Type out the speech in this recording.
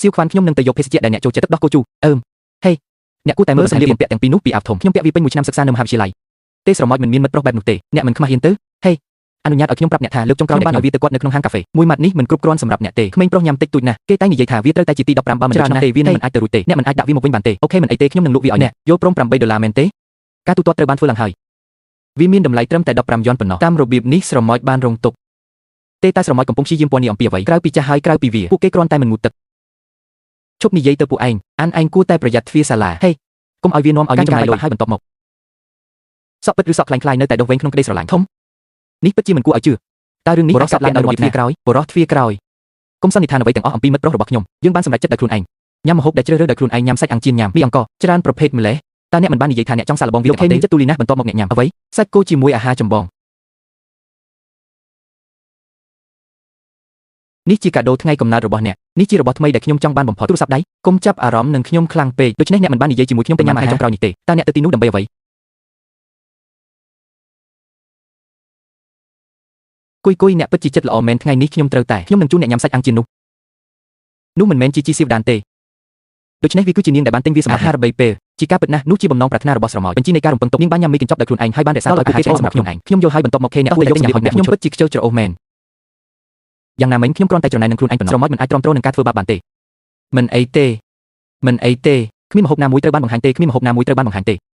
សៀវខ្វាន់ខ្ញុំនឹងទៅយកភេសជ្ជៈដែលអ្នកចូលចិត្តទឹកដោះគោជូរហេអ្នកគួរតែមើលសម្លៀកបំពាក់ទាំងពីរនោះពីអាវធំខ្ញុំពាក់វាពេញមួយឆ្នាំសិក្សានៅមហាវិទ្យាល័យទេស្រមោចមិនមានមិត្តប្រុសបែបនោះទេអ្នកមិនខ្មាស់ហ៊ានទៅហេអនុញ្ញាតឲ្យខ្ញុំប្រាប់អ្នកថាលើកចុងក្រោយបានឲ្យវាទៅគាត់នៅក្នុងហាងកាហ្វេមួយម៉ាត់នេះមិនគ្រប់គ្រាន់សម្រាប់អ្នកទេក្មេងប្រុសញ៉ាំតិចតួចណាស់គេតែនិយាយថាវាត្រូវតែជាទី15បើមិនដូច្នោះទេវានឹងមិនអាចទៅរួចទេអ្នកមិនអាចដាក់វាមកវិញបានទេអូខេមិនអីទេខ្ញុំនឹងលក់វាឲ្យអ្នកយល់ព្រម$8មែនទេការទូទាត់ត្រូវបានធ្វើឡើងហើយវាមានតម្លៃត្រឹមតែ15យ៉នប៉ុណ្ណោះតាមរបៀបនេះស្រមោចបានរងទុក្ខទេតែស្រមោចកំពុងព្យាយាមពណ៌នាអំពីអ្វីក្រៅពីចាស់ហើយក្រៅពីវាពួកគេគ្រាន់តែមិនងូតទឹកឈប់និយាយទៅពួកឯងឯងគួរតែប្រយ័ត្នទ្វារសាលាហេកុំឲ្យវានាំឲ្យមានចំណាយលុយហើយបន្ទាប់មកសក់ពិតឬសក់ខ្លាំងៗនៅតែដុសវែងក្នុងក្តីស្រឡាញ់ធំនេះពិតជាមិនគួរឲ្យជឿតើរឿងនេះបរិសុទ្ធឡើងដោយទ្វារក្រោយបរិសុទ្ធទ្វារក្រោយកុំសន្និដ្ឋានអ្វីទាំងអស់អំពីមិត្តប្រុសរបស់ខ្ញុំយើងបានសម្រេចចិត្តដោយខ្លួនឯងញ៉ាំម្ហូបដែលជ្រើសរើសដោយខ្លួនឯងញ៉ាំសាច់អាំងចៀនញ៉ាំមីអង្ករច្រើនប្រភេទម្លេះតើអ្នកមិនបាននិយាយថាអ្នកចង់សាកល្បងវាលោកហេនេះចិត្តទូលីណាស់បន្ទាប់មកអ្នកញ៉ាំអ្វីសាច់គោជាមួយអាហារចម្បងនេះជាកាដូថ្ងៃកំណើតរបស់អ្នកនេះជារបស់ថ្មីដែលខ្ញុំចង់បានបំផុតទូរស័ព្ទដៃកុំចាប់អារម្មណ៍នឹងខ្ញុំខ្លាំងពេកដូច្នេះអ្នកមិនបាននិយាយជាមួយខ្ញុំទៅញ៉ាំអាហារចុងក្រោយនេះទេតើអ្នកទៅទីនោះដើម្បីអ្វីគួយអ្នកពិតជាចិត្តល្អមែនថ្ងៃនេះខ្ញុំត្រូវតែខ្ញុំនឹងជូនអ្នកញ៉ាំសាច់អាំងចៀននោះមិនមែនជាជីស៊ីវដានទេដូច្នេះវាគឺជានាងដែលបានទិញវាសម្រាប់អាហារ3ពេលជាការពិតណាស់នោះជាបំណងប្រាថ្នារបស់ស្រមោចបញ្ជីនៃការរំពឹងទុកនាងបានញ៉ាំមីកញ្ចប់ដោយខ្លួនឯងហើយបានរក្សាទុកឲ្យពួកគេឆ្អែតសម្រាប់ខ្ញុំខ្ញុំយល់ហើយបន្ទាប់មកខេអ្នកគួរតែយកសម្ភាររបស់ខ្ញុំពិតជាខ្ជិលច្រអូសមែនយ៉ាងណាមិញខ្ញុំគ្រាន់តែច្រណែននឹងខ្លួនឯងប៉ុណ្ណោះស្រមោចមិនអាចទ្រាំទ្រនឹងការធ្វើបាបបានទេមិនអីទេគ្មានម្ហូបណាមួយត្រូវបានបង្ហាញទេ